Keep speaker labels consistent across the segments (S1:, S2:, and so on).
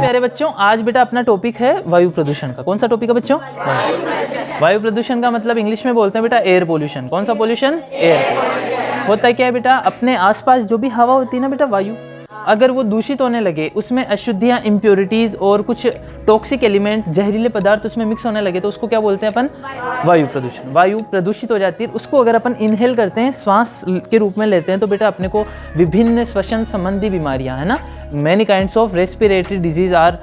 S1: प्यारे बच्चों, आज बेटा अपना टॉपिक है वायु प्रदूषण का। कौन सा टॉपिक है बच्चों? वायु प्रदूषण का मतलब इंग्लिश में बोलते हैं बेटा एयर पोल्यूशन। कौन सा पोल्यूशन? एयर। होता है क्या है बेटा, अपने आसपास जो भी हवा होती है ना बेटा, वायु, अगर वो दूषित होने लगे, उसमें अशुद्धियाँ, इम्प्योरिटीज़ और कुछ टॉक्सिक एलिमेंट, जहरीले पदार्थ उसमें मिक्स होने लगे, तो उसको क्या बोलते हैं अपन? वायु प्रदूषण। वायु प्रदूषित हो जाती है, उसको अगर अपन इनहेल करते हैं, श्वास के रूप में लेते हैं, तो बेटा अपने को विभिन्न श्वसन संबंधी बीमारियां, है ना, many kinds of respiratory disease are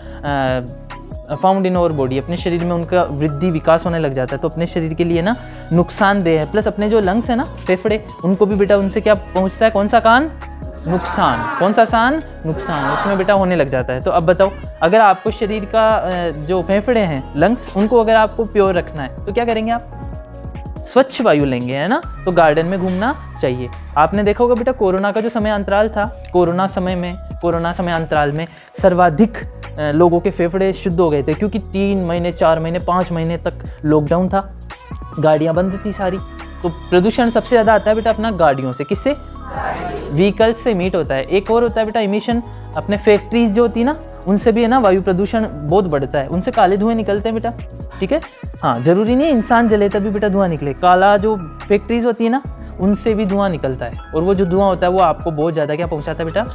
S1: found in our body. अपने शरीर में उनका वृद्धि विकास होने लग जाता है, तो अपने शरीर के लिए ना नुकसानदेह है। प्लस अपने जो लंग्स है ना, फेफड़े, उनको भी बेटा उनसे क्या पहुँचता है? कौन सा कान? नुकसान। कौन सा सान? नुकसान, उसमें बेटा होने लग जाता है। तो अब बताओ, अगर आपको शरीर का जो फेफड़े हैं, लंग्स, उनको अगर आपको प्योर रखना है तो क्या करेंगे आप? स्वच्छ वायु लेंगे, है ना। तो गार्डन में घूमना चाहिए। आपने देखा होगा बेटा, कोरोना का जो समय अंतराल था, कोरोना समय अंतराल में सर्वाधिक लोगों के फेफड़े शुद्ध हो गए थे, क्योंकि 3 महीने, 4 महीने, 5 महीने तक लॉकडाउन था, गाड़ियाँ बंद थी सारी। तो प्रदूषण सबसे ज़्यादा आता है बेटा अपना गाड़ियों से। किससे? व्हीकल्स से मीट होता है। एक और होता है बेटा इमिशन, अपने फैक्ट्रीज जो होती है ना, उनसे भी है ना वायु प्रदूषण बहुत बढ़ता है, उनसे काले धुएं निकलते हैं बेटा। ठीक है, हाँ, जरूरी नहीं है इंसान जले तभी बेटा धुआं निकले, काला जो फैक्ट्रीज होती है ना, उनसे भी धुआं निकलता है, और वो जो धुआं होता है वो आपको बहुत ज़्यादा क्या पहुँचाता है बेटा?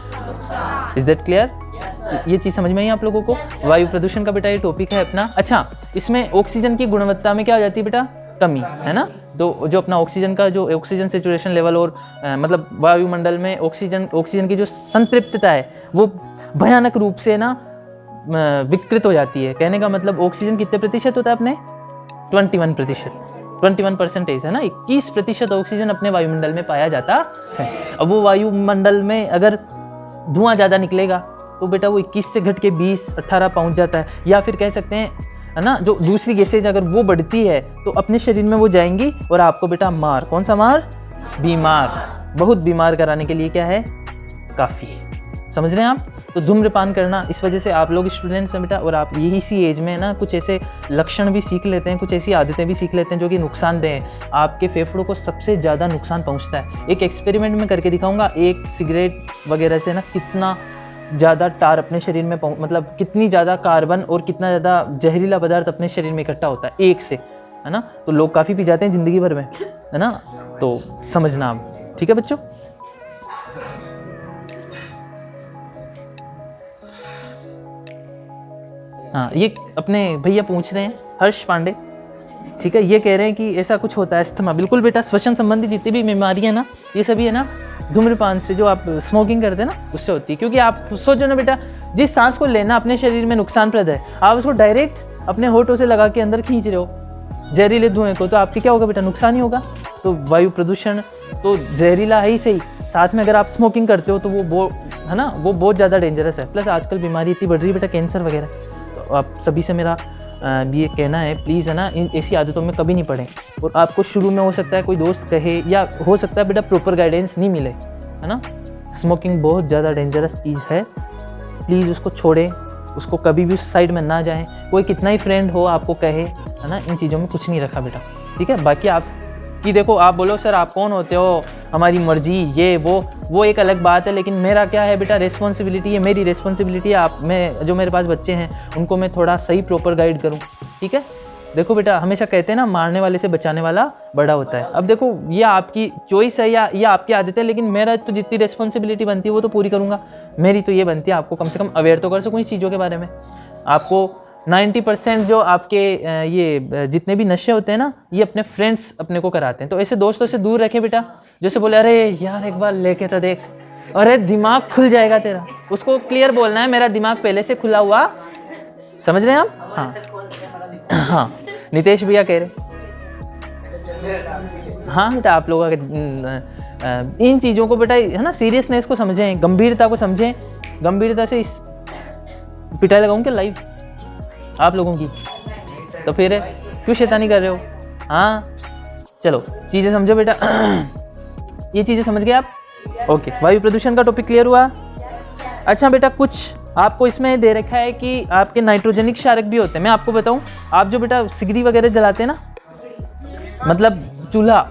S1: Is that clear? ये चीज़ समझ में आई आप लोगों को? वायु प्रदूषण का बेटा ये टॉपिक है अपना। अच्छा, इसमें ऑक्सीजन की गुणवत्ता में क्या हो जाती है बेटा? कमी, है ना। तो जो अपना ऑक्सीजन का जो ऑक्सीजन सेचुरेशन लेवल और मतलब वायुमंडल में ऑक्सीजन की जो संतृप्तता है, वो भयानक रूप से ना विकृत हो जाती है। कहने का मतलब ऑक्सीजन कितने प्रतिशत होता है अपने? 21%, है ना। 21% ऑक्सीजन अपने वायुमंडल में पाया जाता है। अब वो वायुमंडल में अगर धुआं ज़्यादा निकलेगा तो बेटा वो 21 से घट के 20-18 पहुँच जाता है। या फिर कह सकते हैं, है ना, जो दूसरी गैसेज अगर वो बढ़ती है तो अपने शरीर में वो जाएंगी और आपको बेटा मार, कौन सा मार? बीमार, बहुत बीमार कराने के लिए क्या है? काफ़ी है। समझ रहे हैं आप? तो धूम्रपान करना, इस वजह से आप लोग स्टूडेंट्स हैं बेटा, और आप यही सी एज में ना कुछ ऐसे लक्षण भी सीख लेते हैं, कुछ ऐसी आदतें भी सीख लेते हैं जो कि नुकसानदेह हैं। आपके फेफड़ों को सबसे ज़्यादा नुकसान पहुँचता है। एक एक्सपेरिमेंट में करके दिखाऊंगा, एक सिगरेट वगैरह से ना कितना ज़्यादा टार अपने शरीर में मतलब कितनी ज़्यादा कार्बन और कितना ज़्यादा जहरीला पदार्थ अपने शरीर में इकट्ठा होता है एक से, है ना। तो लोग काफ़ी पी जाते हैं ज़िंदगी भर में, है ना। तो समझना आप, ठीक है बच्चों। हाँ, ये अपने भैया पूछ रहे हैं, हर्ष पांडे, ठीक है, ये कह रहे हैं कि ऐसा कुछ होता है अस्थमा। बिल्कुल बेटा, श्वसन संबंधी जितनी भी बीमारियाँ ना, ये सभी है ना धूम्रपान से, जो आप स्मोकिंग करते हैं ना, उससे होती है। क्योंकि आप सोचो ना बेटा, जिस सांस को लेना अपने शरीर में नुकसानप्रद है, आप उसको डायरेक्ट अपने होठों से लगा के अंदर खींच रहे हो जहरीले धुएं को, तो आपके क्या होगा बेटा? नुकसान ही होगा। तो वायु प्रदूषण तो जहरीला है ही सही, साथ में अगर आप स्मोकिंग करते हो तो वो है ना, वो बहुत ज़्यादा डेंजरस है। प्लस आजकल बीमारी इतनी बढ़ रही है बेटा, कैंसर वगैरह। तो आप सभी से मेरा भी ये कहना है, प्लीज़, है ना, इन ऐसी आदतों में कभी नहीं पड़ें। और आपको शुरू में हो सकता है कोई दोस्त कहे, या हो सकता है बेटा प्रॉपर गाइडेंस नहीं मिले, है ना। स्मोकिंग बहुत ज़्यादा डेंजरस चीज़ है, प्लीज़ उसको छोड़ें, उसको कभी भी उस साइड में ना जाएं। कोई कितना ही फ्रेंड हो आपको कहे, है ना, इन चीज़ों में कुछ नहीं रखा बेटा, ठीक है। बाकी आप कि देखो, आप बोलो सर आप कौन होते हो, हमारी मर्जी, ये वो एक अलग बात है। लेकिन मेरा क्या है बेटा, रिस्पॉन्सिबिलिटी है, मेरी रिस्पॉन्सिबिलिटी है, मैं जो मेरे पास बच्चे हैं उनको मैं थोड़ा सही प्रॉपर गाइड करूं, ठीक है। देखो बेटा, हमेशा कहते हैं ना, मारने वाले से बचाने वाला बड़ा होता है। अब देखो, ये आपकी चॉइस है या ये आपकी आदत है, लेकिन मेरा तो जितनी रिस्पॉन्सिबिलिटी बनती है वो तो पूरी करूँगा। मेरी तो ये बनती है, आपको कम से कम अवेयर तो कर सकूँ इस चीज़ों के बारे में। आपको 90% जो आपके ये जितने भी नशे होते हैं ना, ये अपने फ्रेंड्स अपने को कराते हैं। तो ऐसे दोस्तों से दूर रखें बेटा, जैसे बोले अरे यार एक बार लेके तो देख, अरे दिमाग खुल जाएगा तेरा। उसको क्लियर बोलना है, मेरा दिमाग पहले से खुला हुआ, समझ रहे हैं आप? हाँ हाँ, नितेश भैया कह रहे, हाँ बेटा, आप लोगों के इन चीज़ों को बेटा, है ना, सीरियसनेस को समझें, गंभीरता को समझें। गंभीरता से इस पिटाई लगाऊं क्या लाइव आप लोगों की? तो फिर क्यों शैतानी कर रहे हो? हाँ चलो, चीज़ें समझो बेटा। ये चीज़ें समझ गए आप? ओके, वायु प्रदूषण का टॉपिक क्लियर हुआ। अच्छा बेटा, कुछ आपको इसमें दे रखा है कि आपके नाइट्रोजनिक क्षारक भी होते हैं। मैं आपको बताऊं, आप जो बेटा सिगड़ी वगैरह जलाते हैं ना, मतलब चूल्हा,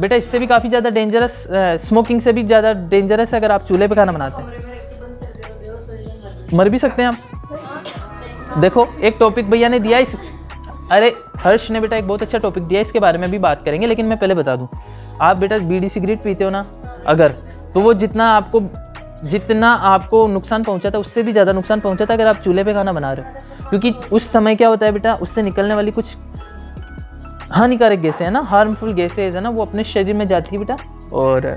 S1: बेटा इससे भी काफ़ी ज़्यादा डेंजरस, स्मोकिंग से भी ज़्यादा डेंजरस है। अगर आप चूल्हे पे खाना बनाते हैं, मर भी सकते हैं आप। देखो एक टॉपिक भैया ने दिया इस, अरे हर्ष ने बेटा एक बहुत अच्छा टॉपिक दिया, इसके बारे में भी बात करेंगे, लेकिन मैं पहले बता दूं, आप बेटा बीड़ी सिगरेट पीते हो ना अगर, तो वो जितना आपको नुकसान पहुंचा था उससे भी ज़्यादा नुकसान पहुंचा था अगर आप चूल्हे पे खाना बना रहे हो, क्योंकि उस समय क्या होता है बेटा, उससे निकलने वाली कुछ हानिकारक गैसें है ना, हार्मफुल गैसेज है ना, वो अपने शरीर में जाती है बेटा, और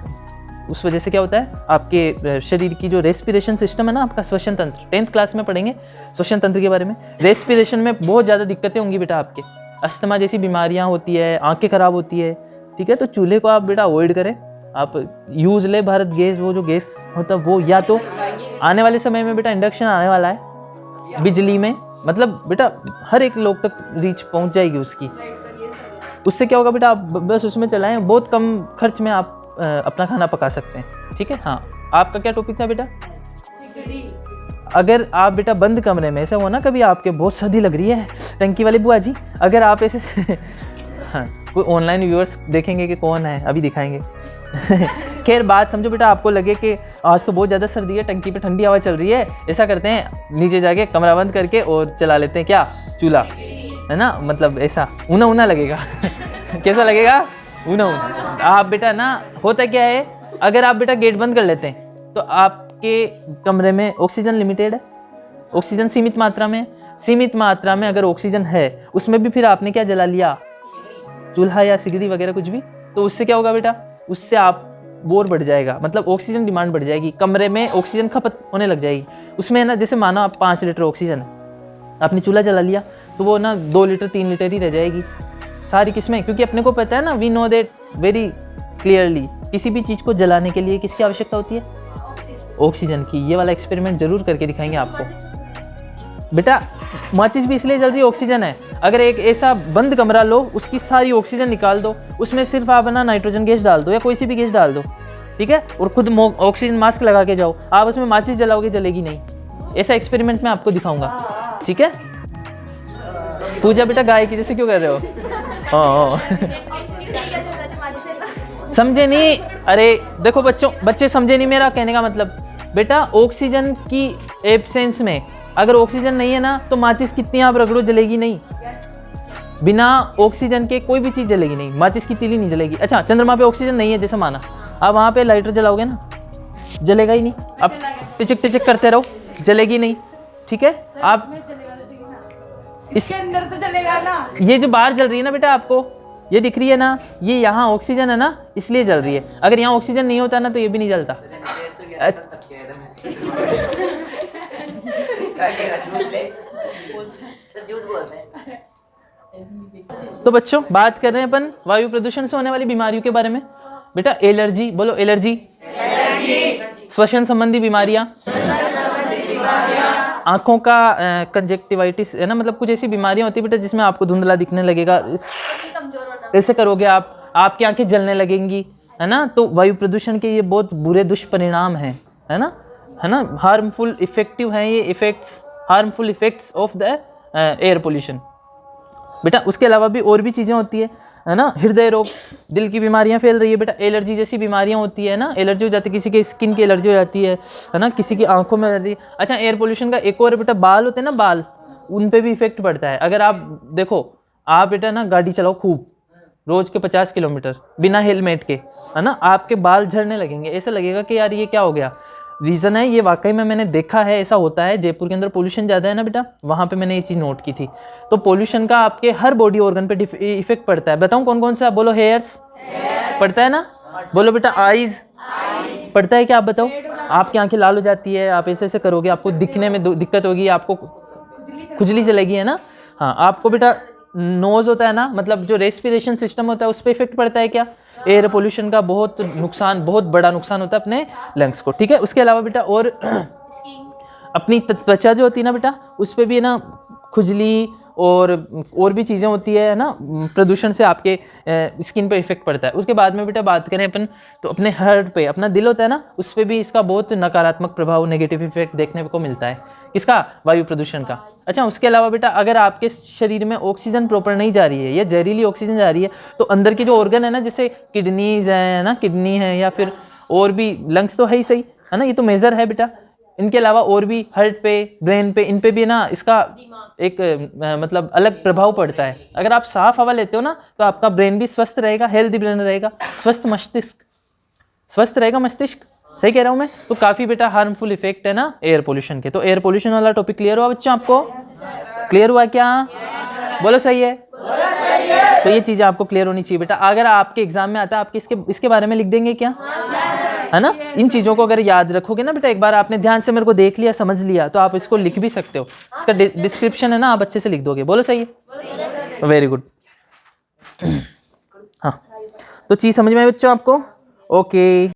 S1: उस वजह से क्या होता है आपके शरीर की जो रेस्पिरेशन सिस्टम है ना, आपका श्वसन तंत्र, 10th क्लास में पढ़ेंगे श्वसन तंत्र के बारे में, रेस्पिरेशन में बहुत ज़्यादा दिक्कतें होंगी बेटा आपके, अस्थमा जैसी बीमारियां होती है, आंखें खराब होती है, ठीक है। तो चूल्हे को आप बेटा अवॉइड करें, आप यूज़ ले भारत गैस, वो जो गैस होता है वो, या तो आने वाले समय में बेटा इंडक्शन आने वाला है बिजली में, मतलब बेटा हर एक लोग तक रीच पहुँच जाएगी उसकी, उससे क्या होगा बेटा, आप बस उसमें चलाएं, बहुत कम खर्च में आप अपना खाना पका सकते हैं, ठीक है। हाँ, आपका क्या टॉपिक था बेटा? अगर आप बेटा बंद कमरे में, ऐसा हुआ ना कभी आपके बहुत सर्दी लग रही है टंकी वाली बुआ जी, अगर आप ऐसे हाँ, कोई ऑनलाइन व्यूअर्स देखेंगे कि कौन है, अभी दिखाएंगे खैर बात समझो बेटा, आपको लगे कि आज तो बहुत ज़्यादा सर्दी है, टंकी पे ठंडी हवा चल रही है, ऐसा करते हैं नीचे जाके कमरा बंद करके और चला लेते हैं क्या, चूल्हा, है ना, मतलब ऐसा ऊना ऊना लगेगा कैसा लगेगा, ऊना ऊना। आप बेटा ना, होता क्या है, अगर आप बेटा गेट बंद कर लेते हैं तो आपके कमरे में ऑक्सीजन लिमिटेड है, ऑक्सीजन सीमित मात्रा में अगर ऑक्सीजन है उसमें भी फिर आपने क्या जला लिया, चूल्हा या सिगड़ी वगैरह कुछ भी, तो उससे क्या होगा बेटा, उससे आप बोर बढ़ जाएगा, मतलब ऑक्सीजन डिमांड बढ़ जाएगी, कमरे में ऑक्सीजन खपत होने लग जाएगी। उसमें है ना, जैसे मानो आप 5 लीटर ऑक्सीजन है, आपने चूल्हा जला लिया तो वो ना 2 लीटर 3 लीटर ही रह जाएगी सारी किस्में, क्योंकि अपने को पता है ना, we know that very clearly, किसी भी चीज़ को जलाने के लिए किसकी आवश्यकता होती है, ऑक्सीजन की। ये वाला एक्सपेरिमेंट जरूर करके दिखाएंगे आपको बेटा। माचिस भी इसलिए जल रही है, ऑक्सीजन है। अगर एक ऐसा बंद कमरा लो, उसकी सारी ऑक्सीजन निकाल दो, उसमें सिर्फ आप ना नाइट्रोजन गैस डाल दो या कोई सी भी गैस डाल दो, ठीक है, और खुद ऑक्सीजन मास्क लगा के जाओ, आप उसमें माचिस जलाओगे, जलेगी नहीं। ऐसा एक्सपेरिमेंट मैं आपको दिखाऊंगा, ठीक है। पूजा बेटा गाय की जैसे क्यों कर रहे हो? हाँ समझे नहीं? अरे देखो बच्चे समझे नहीं मेरा कहने का मतलब, बेटा ऑक्सीजन की एब्सेंस में अगर ऑक्सीजन नहीं है ना, तो माचिस कितनी आप रगड़ो जलेगी नहीं, बिना ऑक्सीजन के कोई भी चीज़ जलेगी नहीं, माचिस की तीली नहीं जलेगी। अच्छा, चंद्रमा पे ऑक्सीजन नहीं है जैसे माना, आप वहाँ पे लाइटर जलाओगे ना, जलेगा ही नहीं, आप टिचक टिचक करते रहो, जलेगी नहीं, ठीक है। आप इसके अंदर तो जलेगा ना, ये जो बाहर जल रही है ना बेटा, आपको ये दिख रही है ना, ये यहाँ ऑक्सीजन है ना, इसलिए जल रही है। अगर यहाँ ऑक्सीजन नहीं होता ना तो ये भी नहीं जलता। तो बच्चों बात कर रहे हैं अपन वायु प्रदूषण से होने वाली बीमारियों के बारे में। बेटा एलर्जी, बोलो एलर्जी, श्वसन संबंधी बीमारियां, आंखों का कंजक्टिवाइटिस है ना, मतलब कुछ ऐसी बीमारियां होती है बेटा जिसमें आपको धुंधला दिखने लगेगा, ऐसे करोगे आप, आपकी आंखें जलने लगेंगी, है ना। तो वायु प्रदूषण के ये बहुत बुरे दुष्परिणाम हैं, है ना, हार्मफुल इफेक्टिव हैं ये effects, harmful effects of the air pollution. बेटा उसके अलावा भी और भी चीज़ें होती है ना, हृदय रोग, दिल की बीमारियां फैल रही है बेटा, एलर्जी जैसी बीमारियां होती है ना, एलर्जी हो जाती है, किसी के स्किन की एलर्जी हो जाती है ना, किसी की आंखों में एलर्जी। अच्छा, एयर पोल्यूशन का एक और बेटा बाल होते हैं ना, बाल, उन पे भी इफेक्ट पड़ता है। अगर आप देखो, आप बेटा ना गाड़ी चलाओ खूब, रोज के 50 किलोमीटर बिना हेलमेट के, है ना, आपके बाल झड़ने लगेंगे, ऐसा लगेगा कि यार ये क्या हो गया। रीज़न है ये, वाकई में मैंने देखा है, ऐसा होता है। जयपुर के अंदर पोल्यूशन ज़्यादा है ना बेटा, वहाँ पे मैंने ये चीज़ नोट की थी। तो पोल्यूशन का आपके हर बॉडी ऑर्गन पे इफेक्ट पड़ता है। बताऊँ कौन कौन सा? बोलो, हेयर्स पड़ता है ना, बोलो बेटा आईज पड़ता है क्या, आप बताओ। आपकी आंखें लाल हो जाती है, आप ऐसे ऐसे करोगे, आपको दिखने में दिक्कत होगी, आपको खुजली चलेगी, है ना। हाँ, आपको बेटा नोज होता है ना, मतलब जो रेस्पिरेशन सिस्टम होता है उस पर इफेक्ट पड़ता है क्या, एयर पोल्यूशन का बहुत नुकसान, बहुत बड़ा नुकसान होता है अपने लंग्स को, ठीक है। उसके अलावा बेटा और अपनी त्वचा जो होती है ना बेटा, उस पर भी है ना खुजली और भी चीज़ें होती है ना, प्रदूषण से आपके स्किन पे इफेक्ट पड़ता है। उसके बाद में बेटा बात करें अपन तो अपने हार्ट पे, अपना दिल होता है ना, उस पर भी इसका बहुत नकारात्मक प्रभाव, नेगेटिव इफेक्ट देखने को मिलता है। किसका? वायु प्रदूषण का। अच्छा, उसके अलावा बेटा अगर आपके शरीर में ऑक्सीजन प्रॉपर नहीं जा रही है या जहरीली ऑक्सीजन जा रही है, तो अंदर के जो ऑर्गन है ना, जैसे किडनीज है ना, किडनी है या फिर और भी लंग्स तो है ही सही, है ना, ये तो मेजर है बेटा, इनके अलावा और भी हार्ट पे, ब्रेन पे, इन पे भी ना इसका एक मतलब अलग प्रभाव पड़ता है। अगर आप साफ हवा लेते हो ना तो आपका ब्रेन भी स्वस्थ रहेगा, हेल्दी ब्रेन रहेगा, स्वस्थ रहेगा मस्तिष्क। सही कह रहा हूँ मैं? तो काफ़ी बेटा हार्मफुल इफेक्ट है ना एयर पोल्यूशन के। तो एयर पोल्यूशन वाला टॉपिक क्लियर हुआ बच्चों आपको? क्लियर हुआ क्या? बोलो सही है। तो ये चीज़ें आपको क्लियर होनी चाहिए बेटा। अगर आपके एग्जाम में आता है आपके इसके बारे में लिख देंगे क्या? है ना? इन चीज़ों को अगर याद रखोगे ना बेटा, एक बार आपने ध्यान से मेरे को देख लिया, समझ लिया, तो आप इसको लिख भी सकते हो। इसका डिस्क्रिप्शन है ना, आप अच्छे से लिख दोगे। बोलो सही है। Very good. हाँ, तो चीज़ समझ में आई बच्चों आपको? ओके।